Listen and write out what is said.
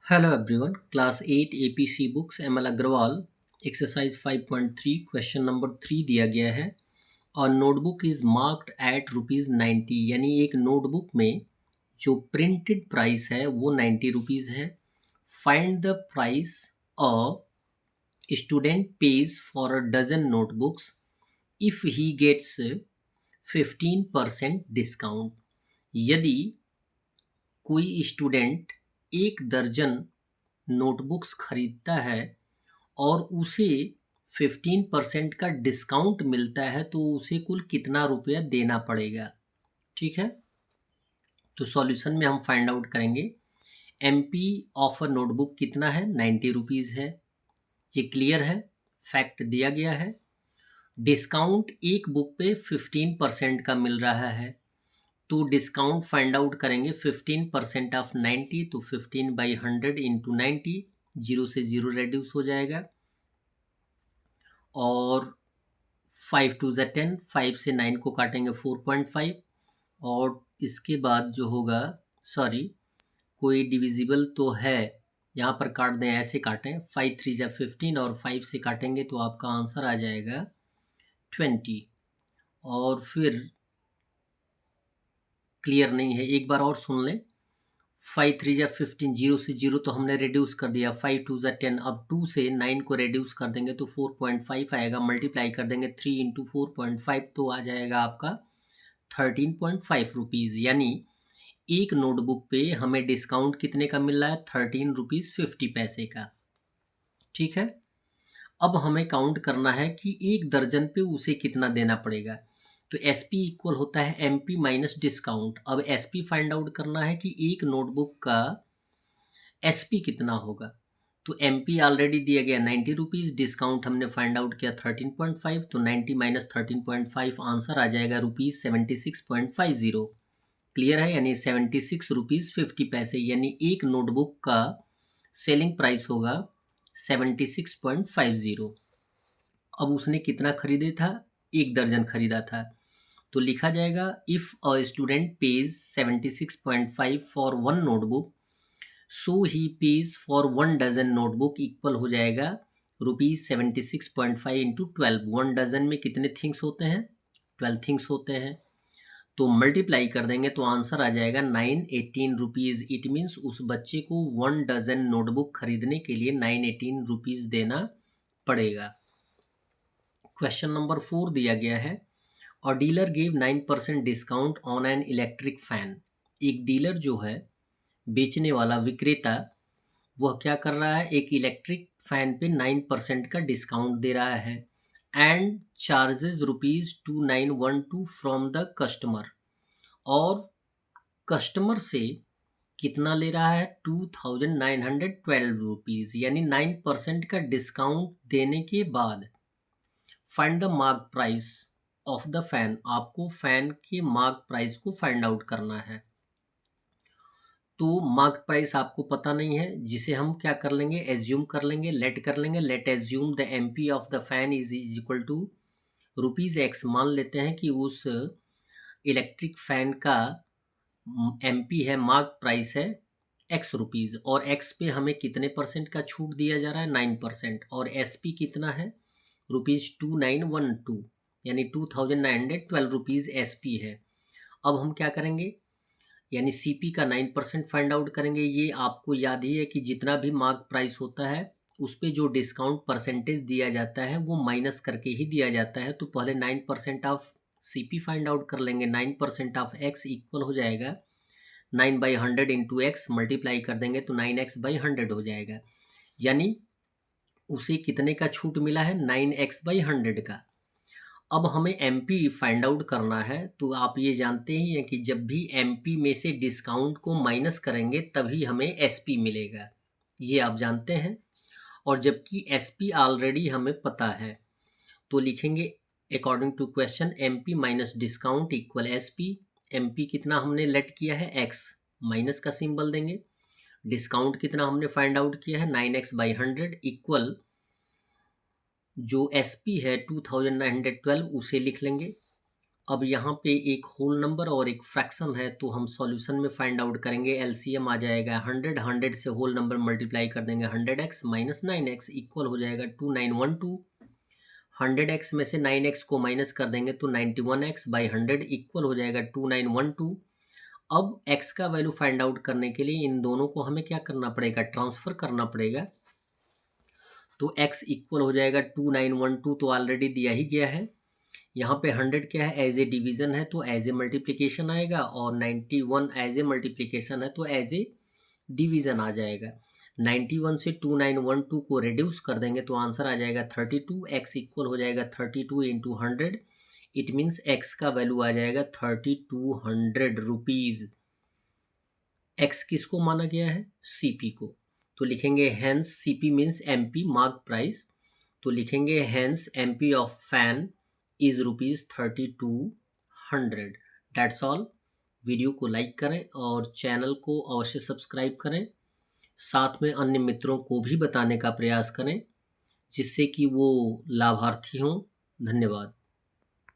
Hello everyone, Class 8 APC Books ML Agrawal Exercise 5.3 Question number 3 दिया गया है और नोटबुक इज मार्क्ड एट ₹90 यानी एक नोटबुक में जो प्रिंटेड प्राइस है वो 90 रुपीज़ है। Find the price a student pays for a dozen notebooks if he gets 15% discount. यदि कोई स्टूडेंट एक दर्जन नोटबुक्स खरीदता है और उसे 15% का डिस्काउंट मिलता है तो उसे कुल कितना रुपया देना पड़ेगा। ठीक है, तो सॉल्यूशन में हम फाइंड आउट करेंगे। एमपी ऑफ अ नोटबुक कितना है, 90 रुपीज़ है, ये क्लियर है, फैक्ट दिया गया है। डिस्काउंट एक बुक पे 15% का मिल रहा है, तो डिस्काउंट फाइंड आउट करेंगे। 15% ऑफ 90 तो 15/100 इंटू 90, 0 से 0 रेड्यूस हो जाएगा और 5 2 ज़ा 10, 5 से 9 को काटेंगे 4.5 और इसके बाद जो होगा, सॉरी कोई डिविजिबल तो है, यहाँ पर काट दें, ऐसे काटें, 5 3 ज़ा 15 और 5 से काटेंगे तो आपका आंसर आ जाएगा 20। और फिर क्लियर नहीं है, एक बार और सुन लें। 5 3 ज़ा 15, 0 से 0 तो हमने रिड्यूस कर दिया, 5 2 ज़ा 10, अब 2 से 9 को रिड्यूस कर देंगे तो 4.5 आएगा, मल्टीप्लाई कर देंगे 3 इंटू 4.5 तो आ जाएगा आपका 13.5 रुपीज़। यानी एक नोटबुक पे हमें डिस्काउंट कितने का मिल रहा है, 13 रुपीज़ 50 पैसे का। ठीक है, अब हमें काउंट करना है कि एक दर्जन पे उसे कितना देना पड़ेगा। तो एस पी इक्वल होता है एम पी माइनस डिस्काउंट। अब एस पी फाइंड आउट करना है कि एक नोटबुक का एस पी कितना होगा। तो एम पी ऑलरेडी दिया गया 90 रुपीज़, डिस्काउंट हमने फाइंड आउट किया 13.5, तो 90 माइनस 13.5 आंसर आ जाएगा ₹76.50। क्लियर है, यानी 76 रुपीज़ 50 पैसे, यानी एक नोटबुक का सेलिंग प्राइस होगा 76.50। अब उसने कितना खरीदे था, एक दर्जन खरीदा था, तो लिखा जाएगा if a student pays 76.5 for one notebook so he pays for 1 dozen notebook equal हो जाएगा ₹76.5 इंटू 12। 1 डजन में कितने थिंग्स होते हैं, 12 थिंग्स होते हैं, तो मल्टीप्लाई कर देंगे तो आंसर आ जाएगा 918 रुपीज़। इट मीन्स उस बच्चे को 1 डजन नोटबुक खरीदने के लिए 918 रुपीज़ देना पड़ेगा। क्वेश्चन नंबर 4 दिया गया है और dealer give 9% discount on an electric fan. एक डीलर जो है, बेचने वाला विक्रेता, वह क्या कर रहा है, एक इलेक्ट्रिक फैन पे 9% का डिस्काउंट दे रहा है and charges ₹2912 from the customer. और कस्टमर से कितना ले रहा है, 2912 रुपीज़, यानी 9% का डिस्काउंट देने के बाद find the mark price of the fan. आपको फैन के मार्क प्राइस को फाइंड आउट करना है। तो मार्क प्राइस आपको पता नहीं है, जिसे हम क्या कर लेंगे, एज्यूम कर लेंगे, लेट कर लेंगे। Let assume the M P of the fan is equal to ₹X। मान लेते हैं कि उस इलेक्ट्रिक फैन का एम पी है, मार्क प्राइस है ₹X और X पे हमें कितने परसेंट का छूट दिया जा रहा है, 9%। और एस पी कितना है, ₹2912, यानी 2912 रुपीज़ एस पी है। अब हम क्या करेंगे, यानी सीपी का 9% फाइंड आउट करेंगे। ये आपको याद ही है कि जितना भी मार्क प्राइस होता है उस पे जो डिस्काउंट परसेंटेज दिया जाता है वो माइनस करके ही दिया जाता है। तो पहले 9% ऑफ सीपी फाइंड आउट कर लेंगे। 9% ऑफ एक्स इक्वल हो जाएगा 9/100 इंटू एक्स, मल्टीप्लाई कर देंगे तो 9x/100 हो जाएगा। यानी उसे कितने का छूट मिला है, 9x/100 का। अब हमें एमपी फाइंड आउट करना है। तो आप ये जानते ही हैं कि जब भी एमपी में से डिस्काउंट को माइनस करेंगे तभी हमें एसपी मिलेगा, ये आप जानते हैं। और जबकि एसपी ऑलरेडी हमें पता है, तो लिखेंगे according to question MP minus discount equal SP. MP कितना हमने लेट किया है, एक्स, माइनस का सिंबल देंगे। डिस्काउंट कितना हमने फाइंड आउट किया है, 9x/100 इक्वल जो एस पी है 2912 उसे लिख लेंगे। अब यहाँ पे एक होल नंबर और एक फ्रैक्शन है, तो हम सॉल्यूशन में फाइंड आउट करेंगे। एलसीएम आ जाएगा 100, 100 से होल नंबर मल्टीप्लाई कर देंगे 100x माइनस 9x इक्वल हो जाएगा 2912। 100x में से 9x को माइनस कर देंगे तो 91x बाई 100 इक्वल हो जाएगा 2912। अब x का वैल्यू फाइंड आउट करने के लिए इन दोनों को हमें क्या करना पड़ेगा, ट्रांसफ़र करना पड़ेगा। तो x इक्वल हो जाएगा 2912, तो ऑलरेडी दिया ही गया है। यहाँ पे 100 क्या है, एज ए डिवीज़न है तो एज ए मल्टीप्लिकेशन आएगा, और 91 एज ए मल्टीप्लिकेशन है तो एज ए डिवीज़न आ जाएगा। 91 से 2912 को रिड्यूस कर देंगे तो आंसर आ जाएगा 32। x इक्वल हो जाएगा 32 इंटू 100। इट मीन्स x का वैल्यू आ जाएगा 3200 रुपीज़। x किसको माना गया है, CP को। तो लिखेंगे hence CP means MP mark price. तो लिखेंगे hence MP of fan is ₹3200। That's all. Video को लाइक करें और चैनल को अवश्य सब्सक्राइब करें। साथ में अन्य मित्रों को भी बताने का प्रयास करें जिससे कि वो लाभार्थी हों। धन्यवाद।